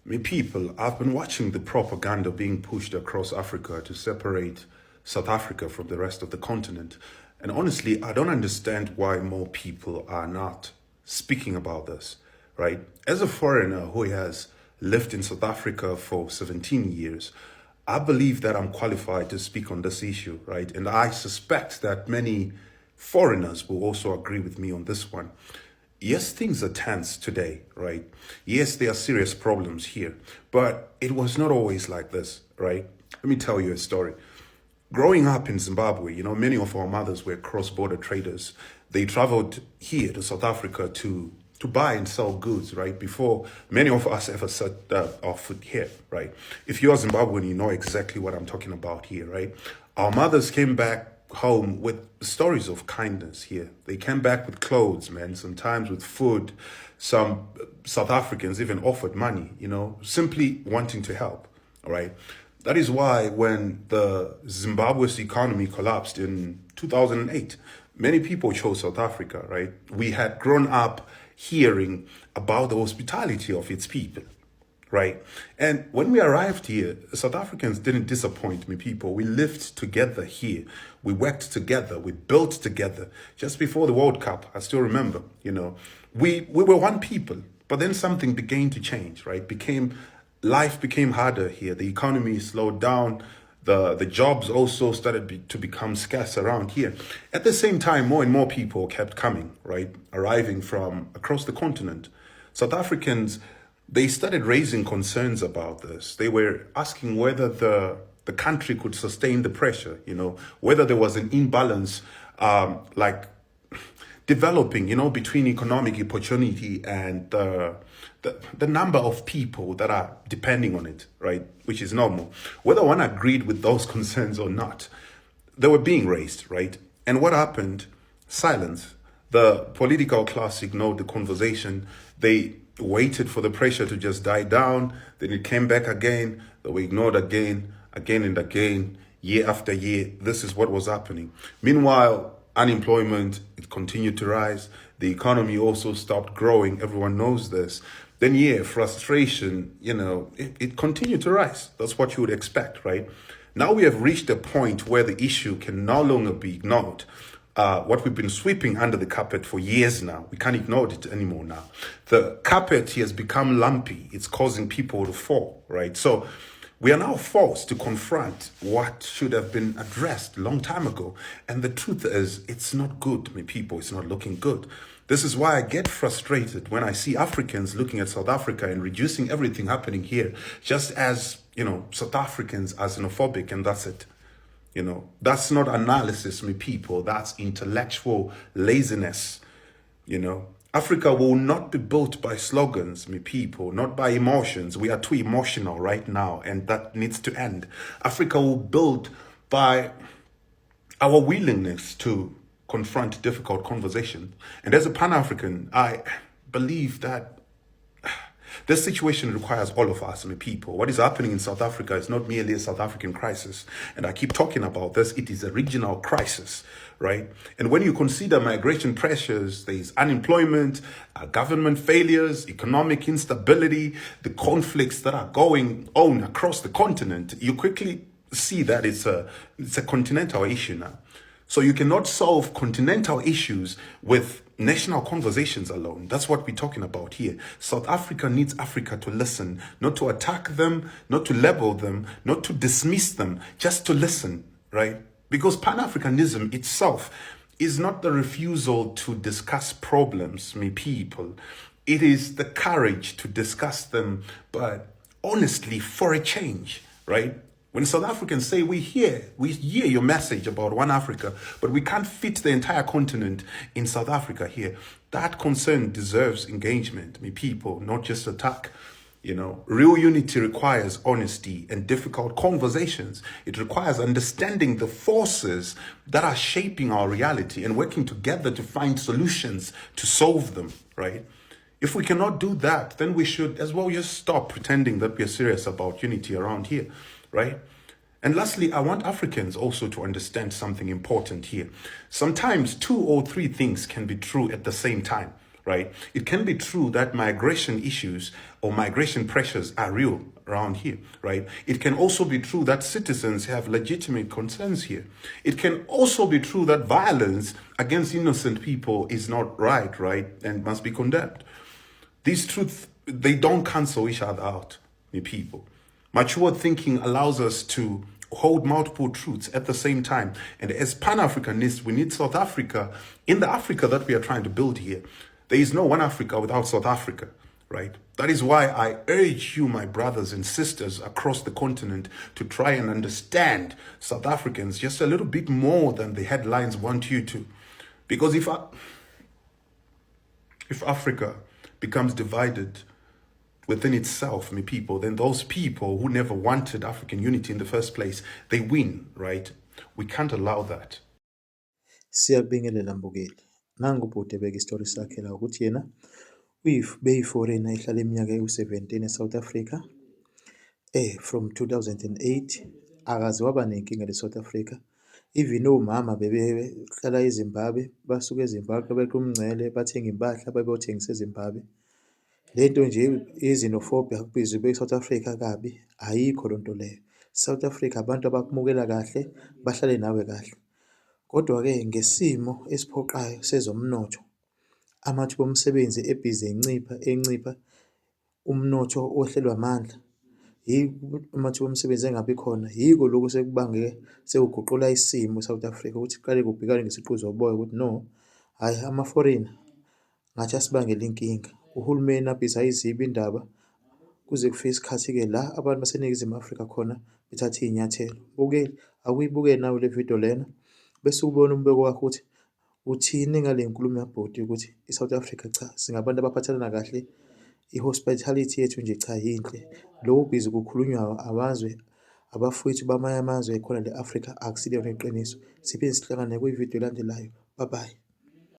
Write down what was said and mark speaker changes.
Speaker 1: Me people, I've been watching the propaganda being pushed across Africa to separate South Africa from the rest of the continent. And honestly, I don't understand why more people are not speaking about this, right? As a foreigner who has lived in South Africa for 17 years, I believe that I'm qualified to speak on this issue, right? And I suspect that many foreigners will also agree with me on this one. Yes, things are tense today, right? Yes, there are serious problems here, but it was not always like this, right? Let me tell you a story. Growing up in Zimbabwe, many of our mothers were cross-border traders. They traveled here to South Africa to buy and sell goods, right? Before many of us ever set our foot here, right? If you're Zimbabwean, you know exactly what I'm talking about here, right? Our mothers came back home with stories of kindness here. They came back with clothes, man, sometimes with food. Some South Africans even offered money, simply wanting to help, all right? That is why when the Zimbabwe's economy collapsed in 2008, many people chose South Africa, right? We had grown up hearing about the hospitality of its people, right? And when we arrived here, South Africans didn't disappoint me, people. We lived together here. We worked together. We built together. Just before the World Cup, I still remember, we were one people, but then something began to change, right? Life became harder here. The economy slowed down. The jobs also started to become scarce around here. At the same time, more and more people kept coming, right? Arriving from across the continent. South Africans, they started raising concerns about this. They were asking whether the country could sustain the pressure, whether there was an imbalance, like developing, between economic opportunity and the number of people that are depending on it, right? Which is normal. Whether one agreed with those concerns or not, they were being raised, right? And what happened? Silence. The political class ignored the conversation. They waited for the pressure to just die down. Then it came back again. They were ignored again and again, year after year. This is what was happening. Meanwhile, unemployment, it continued to rise. The economy also stopped growing. Everyone knows this. Then, frustration, it continued to rise. That's what you would expect, right? Now we have reached a point where the issue can no longer be ignored. What we've been sweeping under the carpet for years now, we can't ignore it anymore now. The carpet has become lumpy. It's causing people to fall, right? So we are now forced to confront what should have been addressed a long time ago. And the truth is, it's not good, my people. It's not looking good. This is why I get frustrated when I see Africans looking at South Africa and reducing everything happening here just as, South Africans are xenophobic, and that's it. That's not analysis, my people. That's intellectual laziness. Africa will not be built by slogans, my people, not by emotions. We are too emotional right now, and that needs to end. Africa will build by our willingness to confront difficult conversation. And as a Pan-African, I believe that this situation requires all of us, my people. What is happening in South Africa is not merely a South African crisis. And I keep talking about this. It is a regional crisis, right? And when you consider migration pressures, there is unemployment, government failures, economic instability, the conflicts that are going on across the continent, you quickly see that it's a continental issue now. So you cannot solve continental issues with national conversations alone. That's what we're talking about here. South Africa needs Africa to listen, not to attack them, not to label them, not to dismiss them, just to listen, right? Because Pan-Africanism itself is not the refusal to discuss problems, my people. It is the courage to discuss them, but honestly, for a change, right? When South Africans say we hear your message about one Africa, but we can't fit the entire continent in South Africa here, that concern deserves engagement, my people, not just attack. Real unity requires honesty and difficult conversations. It requires understanding the forces that are shaping our reality and working together to find solutions to solve them, right? If we cannot do that, then we should as well just stop pretending that we're serious about unity around here, right? And lastly, I want Africans also to understand something important here. Sometimes 2 or 3 things can be true at the same time, right? It can be true that migration issues or migration pressures are real around here, right? It can also be true that citizens have legitimate concerns here. It can also be true that violence against innocent people is not right, right? And must be condemned. These truths, they don't cancel each other out, me people. Mature thinking allows us to hold multiple truths at the same time. And as Pan-Africanists, we need South Africa in the Africa that we are trying to build here. There is no one Africa without South Africa, right? That is why I urge you, my brothers and sisters across the continent, to try and understand South Africans just a little bit more than the headlines want you to. Because if Africa becomes divided within itself, my people, then those people who never wanted African unity in the first place, they win, right? We can't allow that.
Speaker 2: Siyakubingelela Mbukeli. Nangu ubhuti ebeka isitori sakhe la ukuthi yena beyi-foreigner ehlala iminyaka ewu-17 eSouth Africa. From 2008 akaze waba nenkinga le-South Africa. Even omama bebehlala eZimbabwe, basuka eZimbabwe beqa umngcele, bathenga impahla babeyothengisa eZimbabwe. Lento nje izinophobia kubizwa be-South Africa kabi, ayikho loo nto leyo. South Africa abantu abakumukela kahle, bahlale nawe kahle. Kodwa-ke ngesimo esiphoqayo sezomnotho, amathuba omsebenzi ebhizi encipha, umnotho ohlelwa amandla, amathuba omsebenzi engabi khona, yiko lokhu sekubange sekuguqula isimo eSouth Africa ukuthi kuqale kubhekane ngesiqu zoboya ukuthi no, hhayi ama-foreigner ngathi asibangela inkinga. Uhulumeni abhizi ayizibe indaba kuze kufike isikhathi-ke la abantu baseNingizimu Afrika khona bethatha iy'nyathelo. Mbukeli, awuyibukele nawe le video lena bese ubona umbeko wakho ukuthi uthini ngale nkulumo yabhoti ukuthi i-South Africa cha, singabantu abaphathelana kahle, i-hospitality yethu nje cha yinhle. Lokhu bhizi kukhulunywa amazwe abafowethu bamanye amazwe khona le-Afrika akusilo iqiniso. Siphinde sihlangane kwividiyo elandelayo. Bye bye.